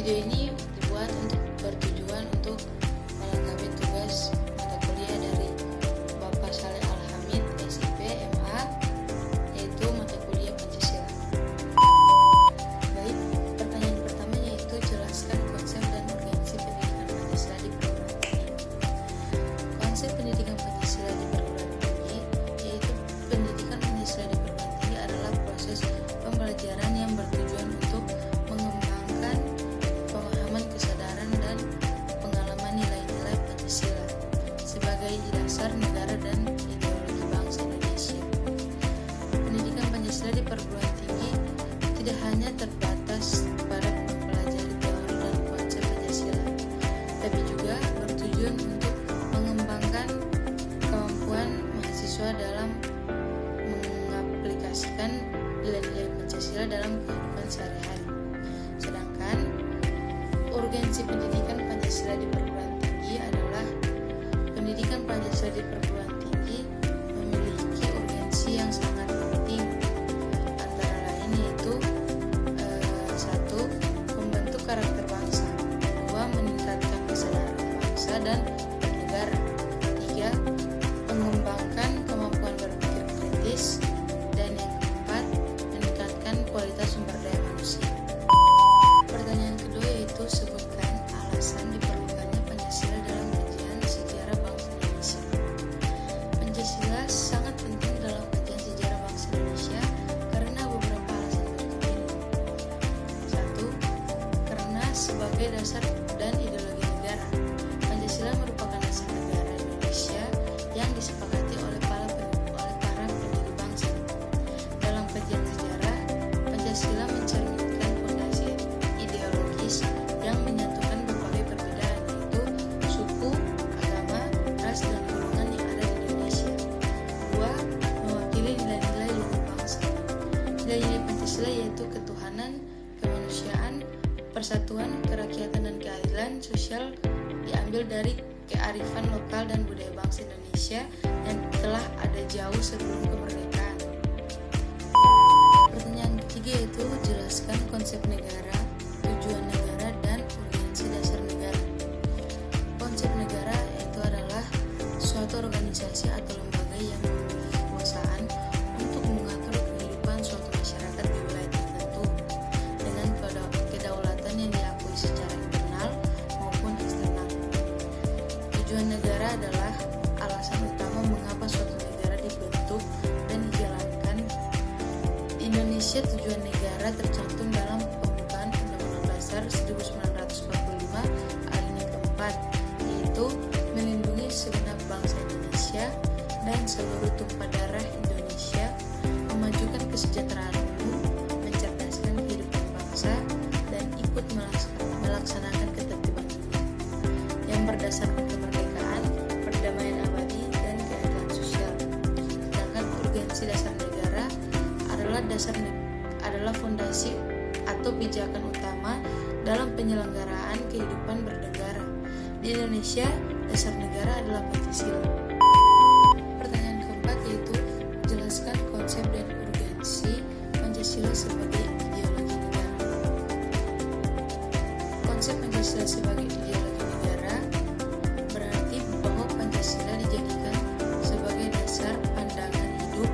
Video ini dibuat untuk bertujuan untuk melengkapi tugas mata kuliah dari Bapak Saleh Al-Hamid, SIP, MA, yaitu mata kuliah Pancasila. Baik, pertanyaan pertama yaitu jelaskan konsep dan urgensi pendidikan Pancasila di perguruan tinggi. Konsep pendidikan Pancasila di perguruan tinggi yaitu pendidikan Pancasila di perguruan tinggi adalah proses pembelajaran yang bertujuan untuk mengembangkan pemahaman, kesadaran, dan pengalaman nilai-nilai Pancasila sebagai dasar negara dan ideologi bangsa Indonesia. Pendidikan Pancasila di perguruan tinggi tidak hanya terbatas pada mempelajari teori dan konsep Pancasila, tapi juga bertujuan untuk mengembangkan kemampuan mahasiswa dalam mengaplikasikan nilai-nilai Pancasila dalam kehidupan sehari-hari. Sedangkan urgensi pendidikan Pancasila di perguruan tinggi adalah pendidikan Pancasila di perguruan tinggi memiliki urgensi yang sangat penting, antara lain yaitu 1. Membentuk karakter bangsa, 2. Meningkatkan kesadaran bangsa dan bernegara, 3. Mengembangkan kemampuan berpikir kritis, dan yang keempat, meningkatkan kualitas sumber daya manusia. Pertanyaan kedua yaitu sebutkan alasan diperlukannya Pancasila dalam kajian sejarah bangsa Indonesia. Pancasila sangat penting dalam kajian sejarah bangsa Indonesia karena beberapa alasan berikut ini. 1. Karena sebagai dasar dan ideologi negara. Pancasila merupakan dasar negara Indonesia yang disepakati oleh para pendiri bangsa. Dalam kajian sejarah, Pancasila mencerminkan fondasi ideologis yang menyatukan berbagai perbedaan, yaitu suku, agama, ras, dan golongan yang ada di Indonesia. 2. Mewakili nilai-nilai luhur bangsa. Nilai-nilai Pancasila yaitu ketuhanan, kemanusiaan, persatuan, kerakyatan, dan keadilan sosial diambil dari kearifan lokal dan budaya bangsa Indonesia yang telah ada jauh sebelum kemerdekaan. Pertanyaan ketiga yaitu jelaskan konsep negara, tujuan negara, dan urgensi dasar negara. Konsep negara itu adalah suatu organisasi atau lembaga yang memiliki kekuasaan untuk mengatur kehidupan suatu masyarakat di wilayah tertentu dengan kedaulatan yang diakui secara internal maupun eksternal. Tujuan negara adalah alasan utama mengapa suatu negara dibentuk dan dijalankan. Di Indonesia, tujuan negara tercantum dalam pembukaan Undang-Undang Dasar 1945 alinea keempat, yaitu melindungi segenap bangsa Indonesia dan seluruh tumpah darah Indonesia, memajukan kesejahteraan umum, mencerdaskan kehidupan bangsa, dan ikut melaksanakan ketertiban dunia yang berdasarkan kemerdekaan, perdamaian abadi, dan keadilan sosial. Sedangkan urgensi dasar negara adalah fondasi atau pijakan utama dalam penyelenggaraan kehidupan bernegara. Di Indonesia, dasar negara adalah Pancasila. Pertanyaan keempat yaitu jelaskan konsep dan urgensi Pancasila sebagai ideologi negara. Konsep Pancasila sebagai ideologi negara berarti bahwa Pancasila dijadikan sebagai dasar pandangan hidup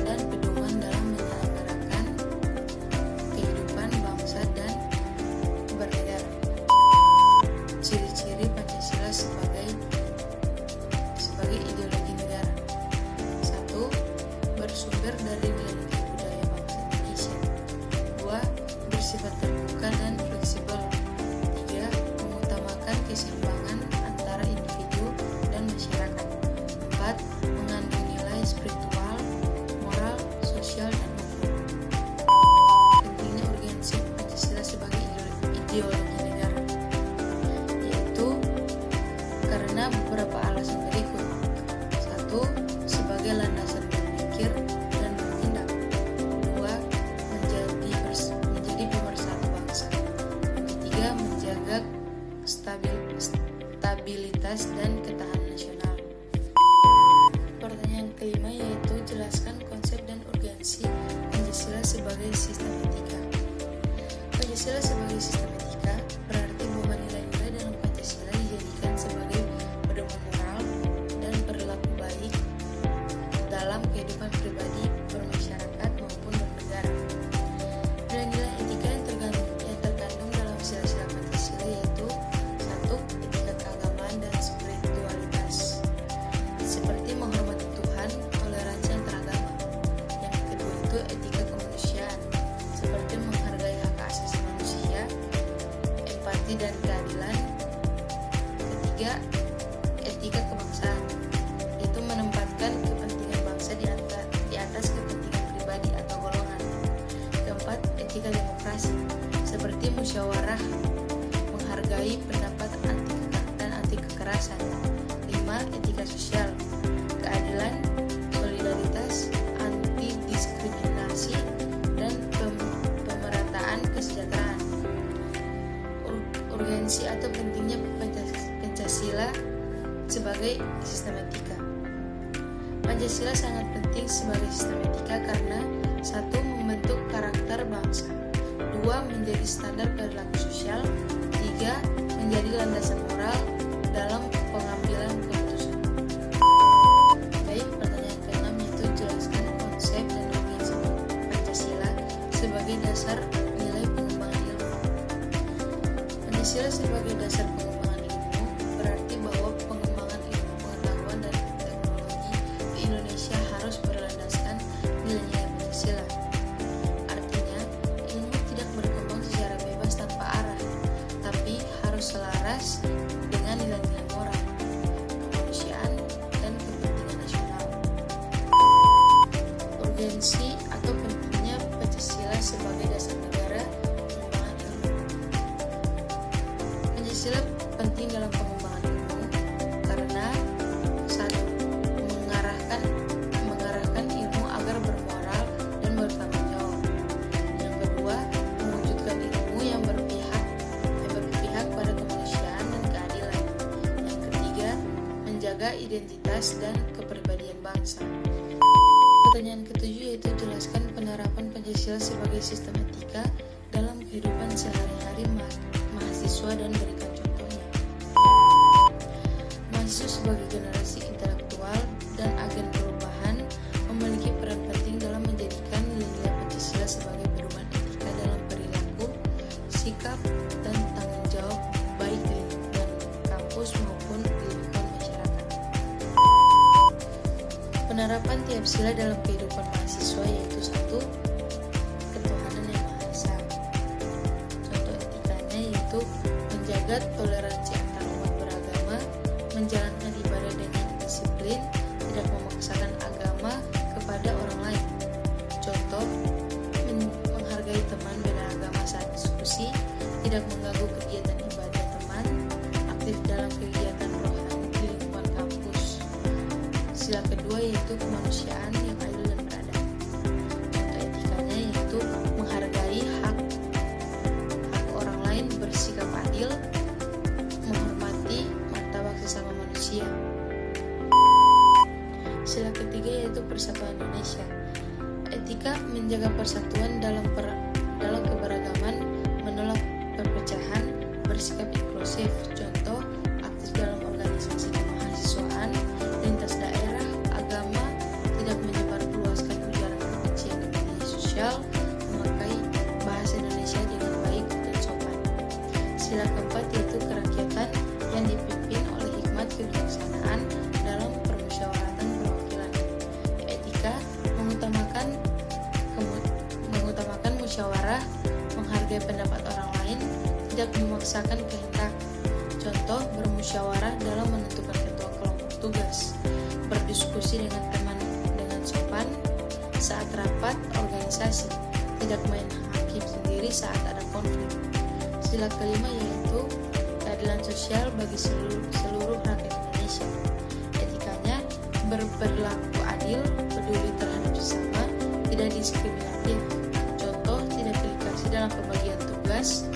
dan pedoman dalam menyelenggarakan kehidupan bangsa dan bernegara. Ciri-ciri Pancasila sebagai ideologi negara. 1. Bersumber dari nilai-nilai budaya bangsa Indonesia. 2. Bersifat terbuka dan fleksibel. 3. Mengutamakan keseimbangan antara individu dan masyarakat. 4. Mengandung nilai spiritual, moral, sosial, dan hukum. Pentingnya urgensi Pancasila sebagai ideologi negara yaitu karena beberapa alasan berikut. 1. Sebagai landasan berpikir dan bertindak. 2. Menjadi pemersatu bangsa. 3. Menjaga stabilitas dan ketahanan nasional. Pertanyaan kelima yaitu jelaskan konsep dan urgensi Pancasila sebagai sistem etika. Pancasila sebagai sistem etika bakti dan keadilan. Ketiga, etika kebangsaan. Itu menempatkan kepentingan bangsa di atas kepentingan pribadi atau golongan. Keempat, etika demokrasi, seperti musyawarah, menghargai pendapat dan anti kekerasan. 5. Etika sosial, keadilan, solidaritas, anti diskriminasi, dan pemerataan kesejahteraan. Urgensi atau pentingnya Pancasila sebagai sistem etika. Pancasila sangat penting sebagai sistem etika karena 1. Membentuk karakter bangsa, 2. Menjadi standar perilaku sosial, 3. Menjadi landasan moral dalam pengambilan keputusan. Baik, pertanyaan ke-6 yaitu jelaskan konsep dan urgensi Pancasila sebagai dasar nilai pengembangan ilmu. Pancasila sebagai dasar pengembangan ilmu berarti bahwa pengembangan ilmu pengetahuan dan teknologi di Indonesia harus berlandaskan nilai-nilai Pancasila. Artinya, ilmu tidak berkembang secara bebas tanpa arah, tapi harus selaras dengan nilai-nilai moral, kemanusiaan, dan kepentingan nasional. Urgensi atau pentingnya Pancasila sebagai dasar negara pengembangan ilmu. Pancasila penting dalam pengembangan ilmu karena 1. Mengarahkan ilmu agar bermoral dan bertanggung jawab. Yang kedua, mewujudkan ilmu yang berpihak pada kemanusiaan dan keadilan. Yang ketiga, menjaga identitas dan kepribadian bangsa. Pertanyaan ke-7 yaitu jelaskan penerapan Pancasila sebagai sistem etika dalam kehidupan sehari-hari mahasiswa dan berikan contohnya. Mahasiswa sebagai generasi intelektual dan agen perubahan memiliki peran penting dalam menjadikan nilai-nilai Pancasila sebagai pedoman etika dalam perilaku, sikap, dan tanggung jawab baik di lingkungan kampus maupun di lingkungan masyarakat. Penerapan tiap sila dalam kehidupan mahasiswa yaitu 1. Ketuhanan yang Maha Esa. Contoh etikanya yaitu menjaga toleransi antar umat beragama, menjalankan ibadah dengan disiplin, tidak memaksakan agama kepada orang lain. Contoh, menghargai teman beda agama saat diskusi, tidak mengganggu kegiatan ibadah teman, aktif dalam kegiatan rohani di lingkungan kampus. Sila kedua yaitu kemanusiaan yang adil dan beradab. Contoh etikanya yaitu menghargai hak orang lain, bersikap adil, menghormati martabat sesama manusia. Sila ketiga yaitu persatuan Indonesia. Etika menjaga persatuan dalam keberagaman, menolak perpecahan, bersikap inklusif. Contoh, aktif dalam organisasi kemahasiswaan, lintas daerah, agama, tidak menyebarluaskan ujaran kebencian di media sosial, memakai bahasa Indonesia dengan baik dan sopan. Sila keempat yaitu kerakyatan yang dipimpin oleh hikmat kebijaksanaan dalam permusyawaratan perwakilan. Etika mengutamakan musyawarah, menghargai pendapat orang lain, tidak memaksakan kehendak. Contoh, bermusyawarah dalam menentukan ketua kelompok tugas, berdiskusi dengan teman dengan sopan saat rapat organisasi, tidak main hakim sendiri saat ada konflik. Sila kelima yaitu keadilan sosial bagi seluruh rakyat Indonesia. Etikanya berperilaku adil, peduli terhadap sesama, tidak diskriminatif. Contoh, tidak pilih kasih dalam pembagian tugas,